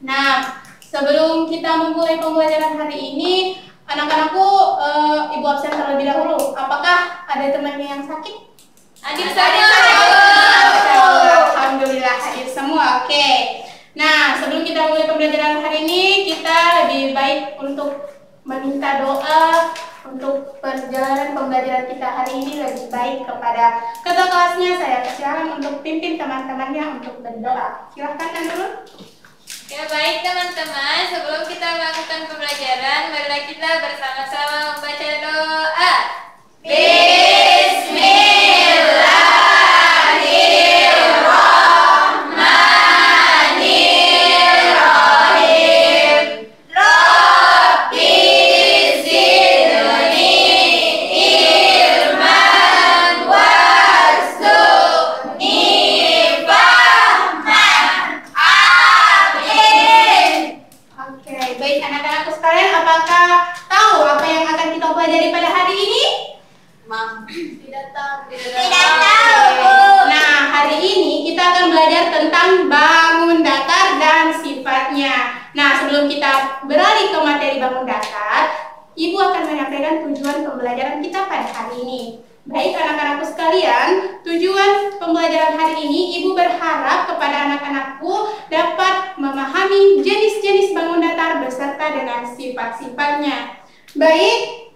Nah, sebelum kita memulai pembelajaran hari ini, anak-anakku, Ibu absen terlebih dahulu. Apakah ada temannya yang sakit? Hadir semua. Alhamdulillah hadir semua. Oke. Nah, sebelum kita mulai pembelajaran hari ini, kita lebih baik untuk meminta doa untuk perjalanan pembelajaran kita hari ini lebih baik kepada ketua kelasnya. Saya persilakan untuk pimpin teman-temannya untuk berdoa. Silahkan dulu. Ya baik teman-teman, sebelum kita melakukan pembelajaran, marilah kita bersama-sama membaca doa. Beralih ke materi bangun datar, Ibu akan menyampaikan tujuan pembelajaran kita pada hari ini. Baik anak-anakku sekalian, tujuan pembelajaran hari ini Ibu berharap kepada anak-anakku dapat memahami jenis-jenis bangun datar beserta dengan sifat-sifatnya. Baik,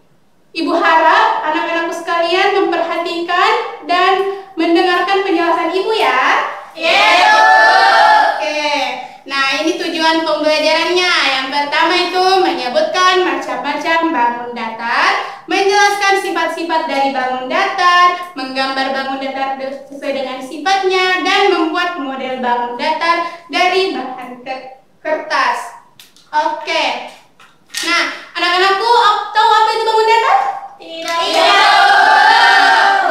Ibu harap anak-anakku sekalian memperhatikan dan mendengarkan penjelasan Ibu ya. Iya. Oke. Nah, ini tujuan pembelajarannya. Yang pertama itu menyebutkan macam-macam bangun datar, menjelaskan sifat-sifat dari bangun datar, menggambar bangun datar sesuai dengan sifatnya, dan membuat model bangun datar dari bahan kertas. Oke. Nah, anak-anakku tahu apa itu bangun datar? Tidak.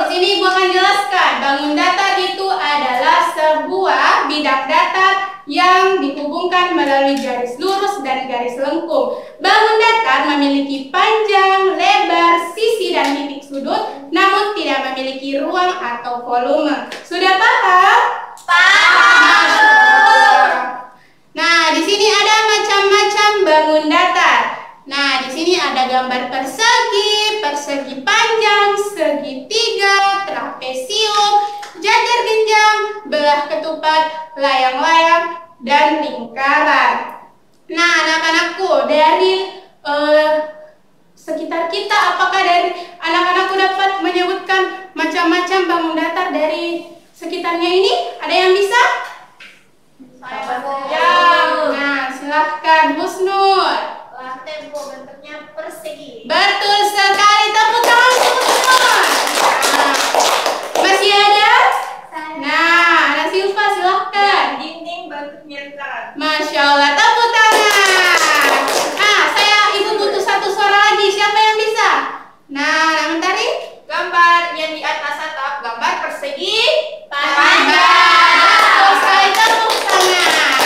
Di sini Ibu akan jelaskan. Bangun datar itu adalah sebuah bidang datar yang dihubungkan melalui garis lurus dan garis lengkung. Bangun datar memiliki panjang, lebar, sisi, dan titik sudut, namun tidak memiliki ruang atau volume. Sudah paham? Paham. Nah, di sini ada macam-macam bangun datar. Nah, di sini ada gambar persegi, persegi panjang, segitiga, trapesium, jajar genjang, belah ketupat, layang-layang, dan lingkaran. Nah, anak-anakku, dari sekitar kita, apakah dari anak-anakku dapat menyebutkan macam-macam bangun datar dari sekitarnya ini? Ada yang bisa? Ya. Nah, silahkan Husnul. Lantai bentuknya persegi. Betul sekali, tepuk tangan untuk semua. Nah, masih ada? Nah, Ana Silva silahkan. Dinding bentuknya lingkaran. Masya Allah, tepuk tangan. Nah, Ibu butuh satu suara lagi. Siapa yang bisa? Nah, Mentari? Gambar yang di atas atap, gambar persegi Panjang. Betul sekali, tepuk tangan.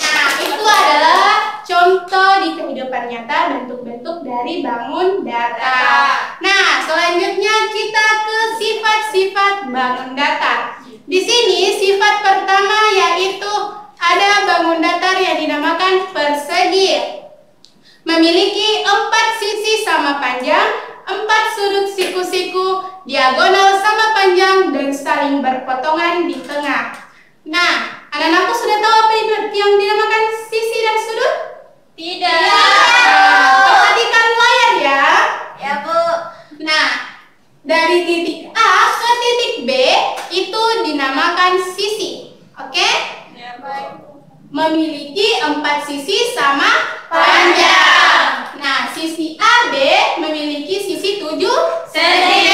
Nah, itu adalah contoh di kehidupan nyata bentuk-bentuk dari bangun datar. Nah, selanjutnya kita ke sifat-sifat bangun datar. Di sini sifat pertama yaitu ada bangun datar yang dinamakan persegi. Memiliki 4 sisi sama panjang, 4 sudut siku-siku, diagonal sama panjang, dan saling berpotongan di tengah. Nah, anak-anakku sudah tahu apa yang dinamakan sisi dan sudut? Tidak. Perhatikan layar ya. Ya Bu. Nah, dari titik A ke titik B itu dinamakan sisi. Oke? Ya baik. Memiliki 4 sisi sama panjang. Nah, sisi AB memiliki sisi 7 cm.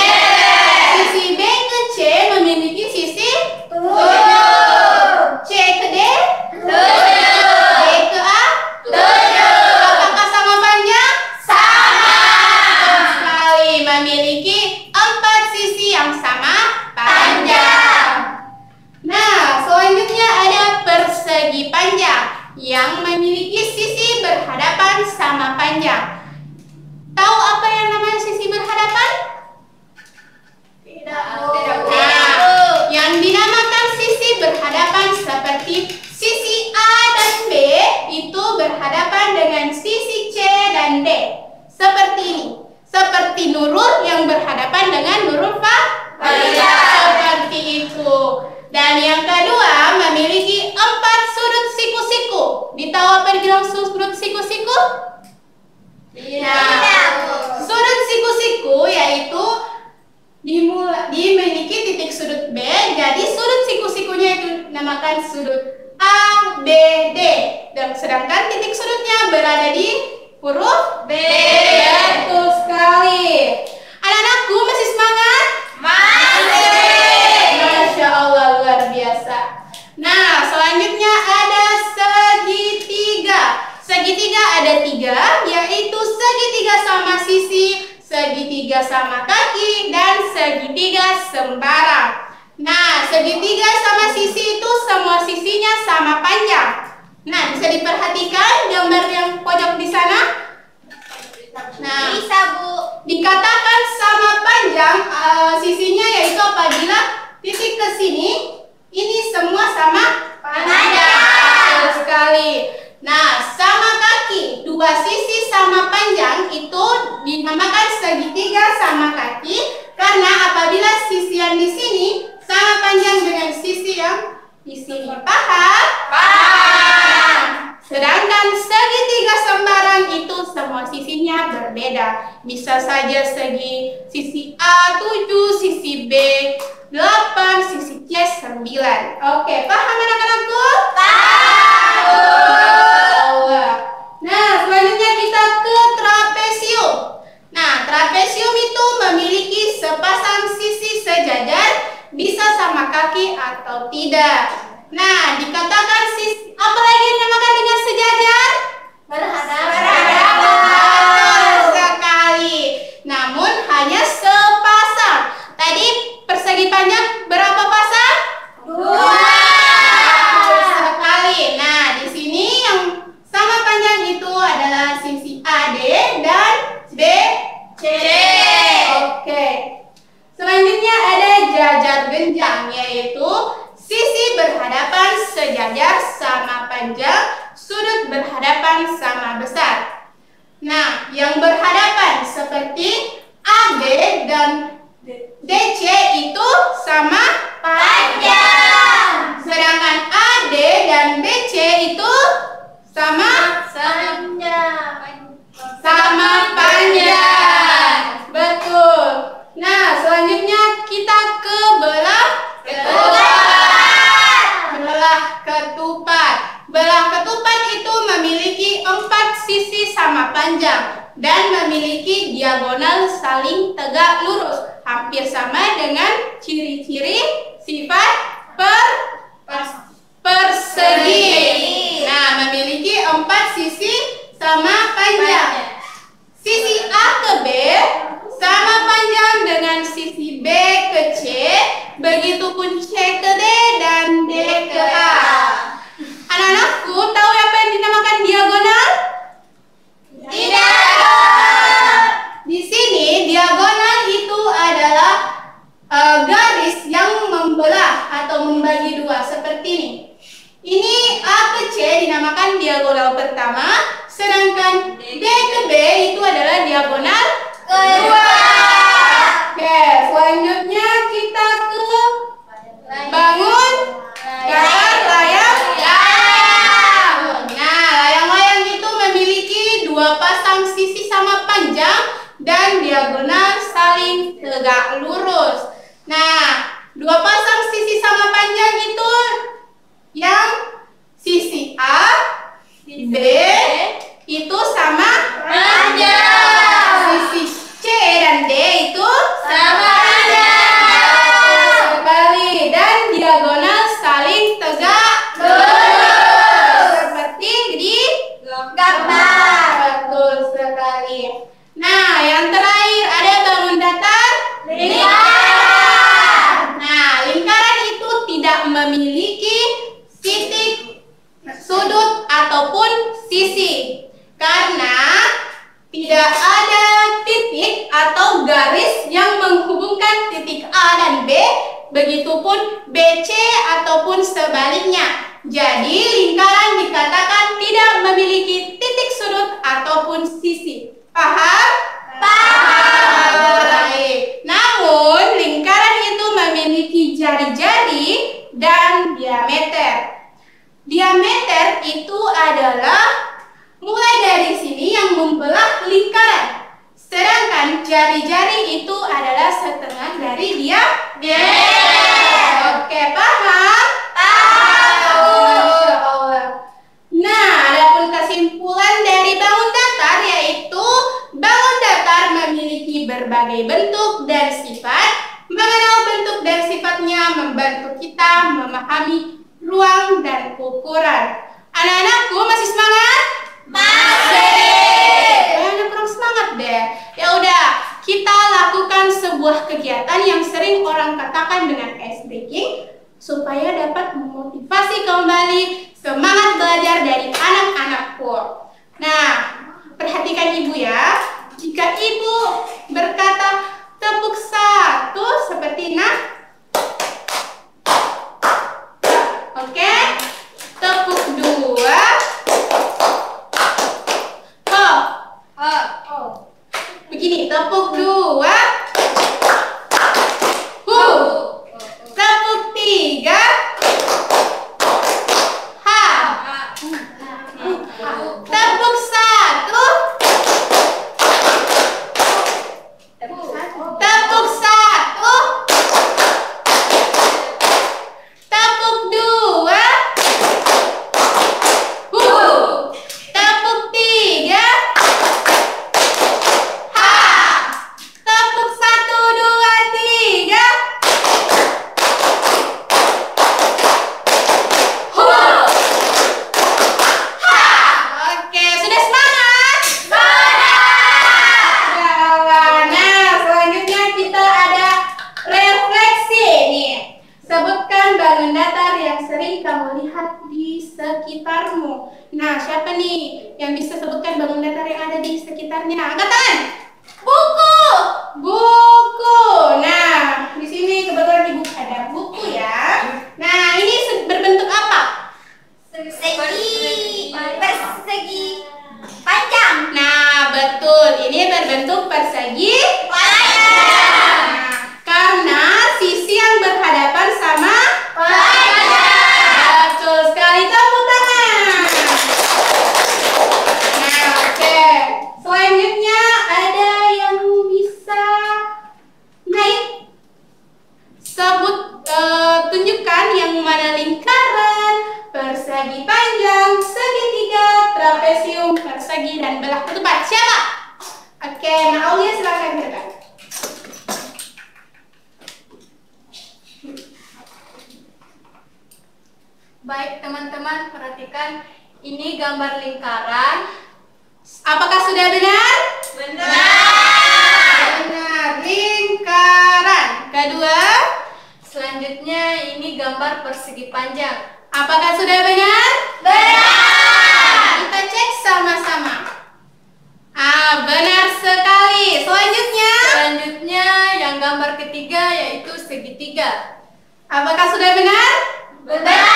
Sisi B ke C memiliki sisi 7. C ke D 7. D ke A 7. Apakah sama panjang? Sama. Sekali, memiliki 4 sisi yang sama panjang. Nah, selanjutnya ada persegi panjang yang memiliki sisi berhadapan sama panjang. Tahu apa yang namanya sisi berhadapan? Tidak. Nah, yang dinamakan sisi berhadapan seperti sisi A dan B itu seperti Nurul yang berhadapan dengan Nurul Fahidah. Seperti itu. Dan yang kedua memiliki 4 sudut siku-siku. Ditahu apa dibilang sudut siku-siku? Sudut siku-siku yaitu dimiliki titik sudut B. Jadi sudut siku-sikunya itu dinamakan sudut A, B, D. Dan sedangkan titik sudutnya berada di huruf B. Betul sekali. Anak-anakku masih semangat? Masih. Masya Allah, luar biasa. Nah, selanjutnya ada segitiga. Segitiga ada 3, yaitu segitiga sama sisi, segitiga sama kaki, dan segitiga sembarang. Nah, segitiga sama sisi itu semua sisinya sama panjang. Nah, bisa diperhatikan gambar yang pojok di sana? Nah, bisa Bu. Dikatakan sama panjang sisinya yaitu apabila titik ke sini, ini semua sama panjang. Betul sekali. Nah, sama kaki, 2 sisi sama panjang itu dinamakan segitiga sama kaki karena apabila sisi yang di sini sama panjang dengan sisi yang di sini. Paham? Paham. Sedangkan segitiga sembarang itu semua sisinya berbeda. Bisa saja sisi A 7, sisi B 8, sisi C 9. Oke, paham anak-anakku? Paham. Nah, selanjutnya kita ke trapesium. Nah, trapesium itu memiliki sepasang sisi sejajar, bisa sama kaki atau tidak. Nah, dikatakan sisi apa lagi dinamakan dengan sejajar? Berhadapan. Betul sekali. Namun hanya sepasang. Tadi persegi panjang berapa pasang? 2. Betul sekali. Nah, di sini yang sama panjang itu adalah sisi AD dan BC. Oke. Selanjutnya ada jajar genjang, yaitu sisi berhadapan sejajar sama panjang, sudut berhadapan sama besar. Nah, yang berhadapan seperti AB dan DC itu sama panjang. Sedangkan AD dan BC itu sama panjang. Betul. Nah, selanjutnya kita ke belah ketupat. Belah ketupat itu memiliki 4 sisi sama panjang dan memiliki diagonal saling tegak lurus, hampir sama dengan ciri-ciri sifat persegi. Nah, memiliki 4 sisi sama panjang. Sisi A ke B sama panjang dengan sisi B ke C, begitupun C ke D dan D ke A. Anak-anakku, tahu apa yang dinamakan diagonal? Tidak. Di sini diagonal itu adalah garis yang membelah atau membagi 2 seperti ini. Ini A ke C dinamakan diagonal pertama, sedangkan D ke B itu adalah diagonal kedua. Oke, selanjutnya kita ke bangun gambar layang-layang. Nah, layang-layang itu memiliki 2 pasang sisi sama panjang dan diagonal saling tegak lurus. Nah, 2 pasang sisi sama panjang itu yang sisi A, B itu sama panjang. Sisi C dan D itu sama panjang sekali dan diagonal saling tegak lurus seperti di gambar. Betul sekali. Nah, yang terakhir ada bangun datar lingkaran. Nah, lingkaran itu tidak memiliki titik sudut ataupun sisi karena tidak ada titik atau garis yang menghubungkan titik A dan B, begitupun BC ataupun sebaliknya. Jadi lingkaran dikatakan tidak memiliki titik sudut ataupun sisi. Paham? Paham. Diameter itu adalah mulai dari sini yang membelah lingkaran. Sedangkan jari-jari itu adalah setengah dari diameter. Oke, paham? Paham. Masya Allah. Nah, adapun kesimpulan dari bangun datar yaitu bangun datar memiliki berbagai bentuk dan sifat. Mengenal bentuk dan sifatnya membantu kita memahami ruang dan ukuran. Anak-anakku masih semangat? Masih. Kayaknya kurang semangat deh. Ya udah, kita lakukan sebuah kegiatan yang sering orang katakan dengan ice breaking supaya dapat memotivasi kembali semangat belajar dari anak-anakku. Nah, perhatikan ibu ya. Jika ibu berkata tepuk satu seperti oke, tepuk dua, begini, tepuk dua, tepuk tiga, tepuk satu, tepuk satu, tepuk dua, tepuk tiga, tepuk satu, dua, tiga, oke, sudah semangat? Nah, selanjutnya kita ada refleksi nih. Sebutkan bangun datar yang sering kamu lihat di sekitarmu. Nah, siapa nih yang bisa sebutkan bangun datar yang ada di sekitarnya? Angkat tangan. Buku. Buku. Nah, di sini kebetulan ibu ada buku ya. Nah, ini berbentuk apa? Persegi panjang. Nah, betul. Ini berbentuk persegi panjang. Nah, karena sisi yang berhadapan sama panjang. Betul sekali, tepuk tangan. Nah, oke. Selanjutnya ada yang bisa naik. Tunjukkan yang mana lingkaran, persegi panjang, segitiga, trapesium, persegi, dan belah ketupat. Siapa? Oke, nah Aulia silakan ke depan. Baik teman-teman, perhatikan ini gambar lingkaran. Apakah sudah benar? Benar. Benar, lingkaran. Kedua, Selanjutnya ini gambar persegi panjang. apakah sudah benar? Benar. Kita cek sama-sama. Benar sekali. Selanjutnya yang gambar ketiga yaitu segitiga. Apakah sudah benar? Benar.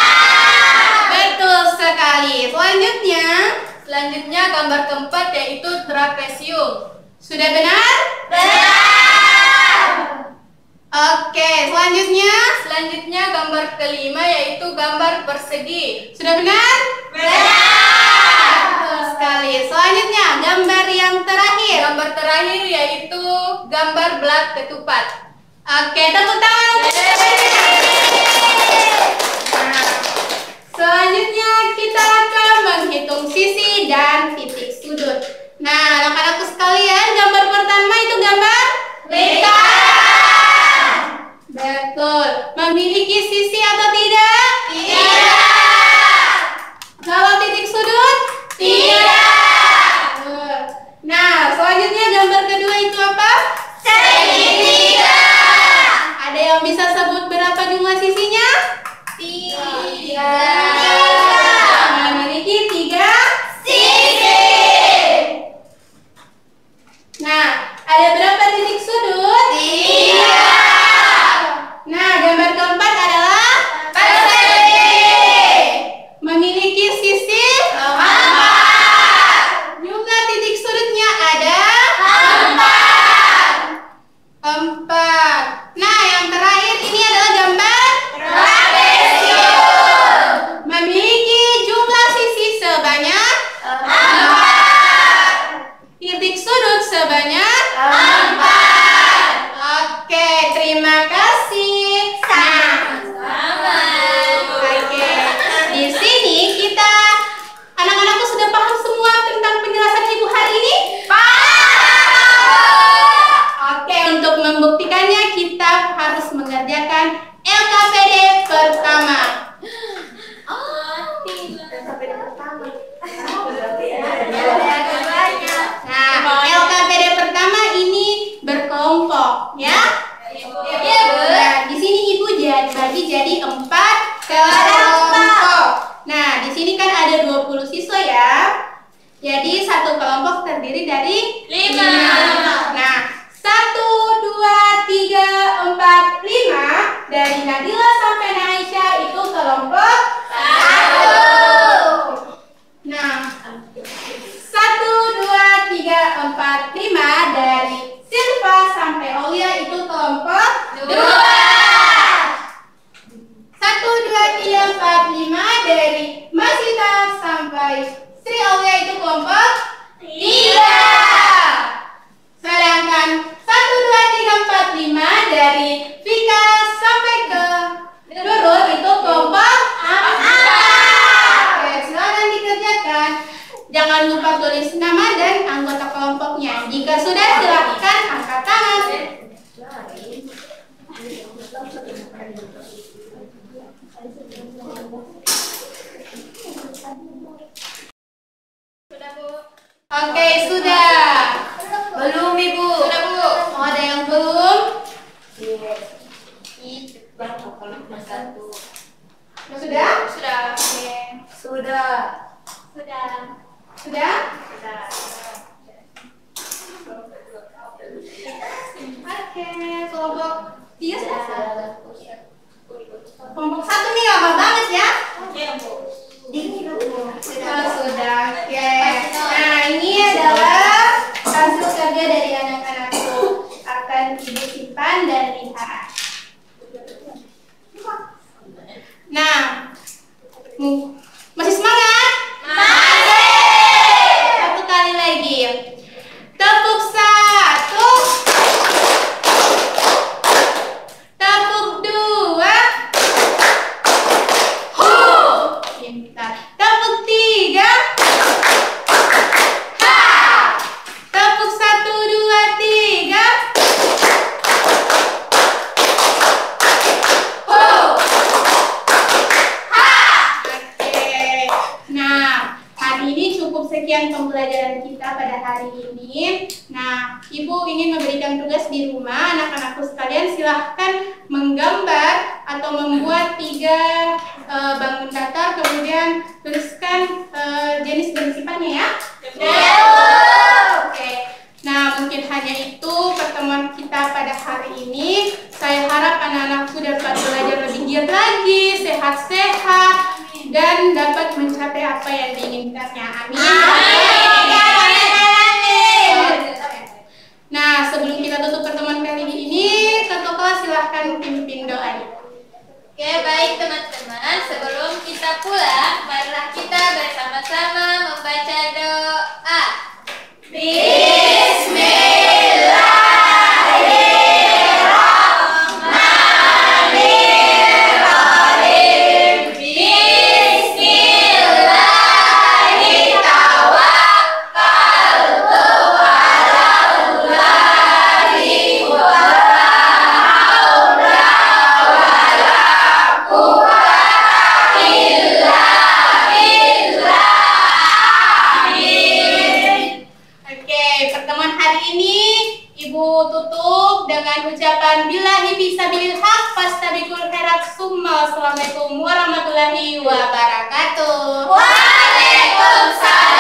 Betul sekali. Selanjutnya gambar keempat yaitu trapesium. Sudah benar? Benar. Oke, Selanjutnya gambar kelima yaitu gambar persegi. sudah benar? Benar. Betul sekali. Selanjutnya, gambar yang terakhir. Gambar terakhir yaitu gambar belah ketupat. Oke, tepuk tangan untuk jawabannya. Nah, selanjutnya kita akan menghitung sisi dan titik sudut. Nah, anak-anakku sekalian, gambar pertama itu gambar Lingkaran. betul. Memiliki sisi atau tidak? Tidak. Kalau titik sudut? Tidak. Nah, selanjutnya gambar kedua itu apa? Segitiga. Ada yang bisa sebut berapa jumlah sisinya? Tiga. Memiliki 3 Sisi. Nah, ada berapa titik sudut? 3. Nah, gambar keempat adalah 4. Jadi satu kelompok terdiri dari 5. Nah, 1, 2, 3, 4, 5 dari Nadila sampai Aisyah itu kelompok 1. Nah, 1, 2, 3, 4, 5 dari Silva sampai Aulia itu kelompok 2. 1, 2, 3, 4, 5 dari Masita sampai Sri Aulia itu kelompok 3. Sedangkan 1, 2, 3, 4, 5 dari Vika sampai ke Nurul itu kelompok 4. Oke, silakan dikerjakan. Jangan lupa tulis nama dan anggota kelompoknya. Jika sudah, silakan angkat tangan. Sudah, Bu. Oke, sudah. Belum, Ibu. Sudah, Bu. Oh, ada yang belum? Sudah? Sudah. Oke. Sudah. Sudah. Sudah? Oke, kelompok 3 sudah. Kelompok 1 nih lama banget ya. Sudah. Oke. Nah, ini adalah hasil kerja dari anak-anakku. Akan Ibu simpan dan lihat. Nah, masih semangat? Satu kali lagi. Tepuk 1. Tepuk 2. Pintar. Tepuk 3. Tepuk 1, 2, 3. Oke. Nah, hari ini cukup sekian pembelajaran kita pada hari ini. Nah, Ibu ingin memberikan tugas di rumah. Anak-anakku sekalian silahkan menggambar atau membuat 3 bangun datar, kemudian tuliskan jenis bensipannya ya. Oke. Nah, mungkin hanya itu pertemuan kita pada hari ini. Saya harap anak-anakku dapat belajar lebih giat lagi, sehat-sehat, dan dapat mencapai apa yang diinginkannya. Amin. Nah, sebelum kita tutup pertemuan kali ini, ketua kelas silahkan pimpin doa. Oke, baik teman-teman. Sebelum kita pulang, marilah kita bersama-sama membaca doa. Ucapan billahi fisabilil haq fastabiqul khairat summa. Assalamualaikum warahmatullahi wabarakatuh. Waalaikumsalam.